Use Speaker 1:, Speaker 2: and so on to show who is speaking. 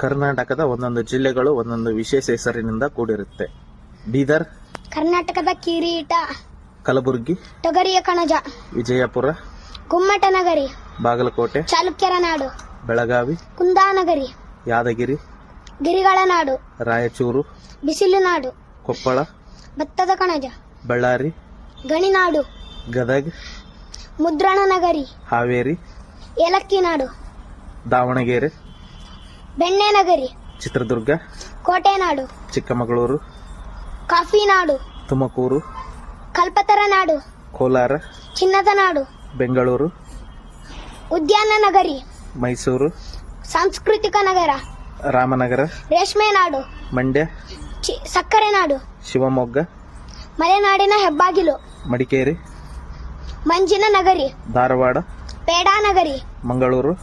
Speaker 1: ಕರ್ನಾಟಕದ ಒಂದೊಂದು ಜಿಲ್ಲೆಗಳು ಒಂದೊಂದು ವಿಶೇಷ ಹೆಸರಿನಿಂದ ಕೂಡಿರುತ್ತೆ. ಬೀದರ್
Speaker 2: ಕರ್ನಾಟಕದ ಕಿರೀಟ,
Speaker 1: ಕಲಬುರಗಿ
Speaker 2: ತೊಗರಿಯ ಕಣಜ,
Speaker 1: ವಿಜಯಪುರ
Speaker 2: ಗುಮ್ಮಟ ನಗರಿ,
Speaker 1: ಬಾಗಲಕೋಟೆ
Speaker 2: ಚಾಲುಕ್ಯರ ನಾಡು,
Speaker 1: ಬೆಳಗಾವಿ
Speaker 2: ಕುಂದಾನಗರಿ,
Speaker 1: ಯಾದಗಿರಿ
Speaker 2: ಗಿರಿಗಳ ನಾಡು,
Speaker 1: ರಾಯಚೂರು
Speaker 2: ಬಿಸಿಲು ನಾಡು,
Speaker 1: ಕೊಪ್ಪಳ
Speaker 2: ಭತ್ತದ ಕಣಜ,
Speaker 1: ಬಳ್ಳಾರಿ
Speaker 2: ಗಣಿನಾಡು,
Speaker 1: ಗದಗ್
Speaker 2: ಮುದ್ರಣ ನಗರಿ,
Speaker 1: ಹಾವೇರಿ
Speaker 2: ಏಲಕ್ಕಿ ನಾಡು,
Speaker 1: ದಾವಣಗೆರೆ
Speaker 2: ಬೆಣ್ಣೆ ನಗರಿ,
Speaker 1: ಚಿತ್ರದುರ್ಗ
Speaker 2: ಕೋಟೆ ನಾಡು,
Speaker 1: ಚಿಕ್ಕಮಗಳೂರು
Speaker 2: ಕಾಫಿ ನಾಡು,
Speaker 1: ತುಮಕೂರು
Speaker 2: ಕಲ್ಪತರ ನಾಡು,
Speaker 1: ಕೋಲಾರ
Speaker 2: ಚಿನ್ನದ ನಾಡು,
Speaker 1: ಬೆಂಗಳೂರು
Speaker 2: ಉದ್ಯಾನ ನಗರಿ,
Speaker 1: ಮೈಸೂರು
Speaker 2: ಸಾಂಸ್ಕೃತಿಕ ನಗರ,
Speaker 1: ರಾಮನಗರ
Speaker 2: ರೇಷ್ಮೆ ನಾಡು,
Speaker 1: ಮಂಡ್ಯ
Speaker 2: ಸಕ್ಕರೆ ನಾಡು,
Speaker 1: ಶಿವಮೊಗ್ಗ
Speaker 2: ಮಲೆನಾಡಿನ ಹೆಬ್ಬಾಗಿಲು,
Speaker 1: ಮಡಿಕೇರಿ
Speaker 2: ಮಂಜಿನ ನಗರಿ,
Speaker 1: ಧಾರವಾಡ
Speaker 2: ಪೇಡಾ ನಗರಿ,
Speaker 1: ಮಂಗಳೂರು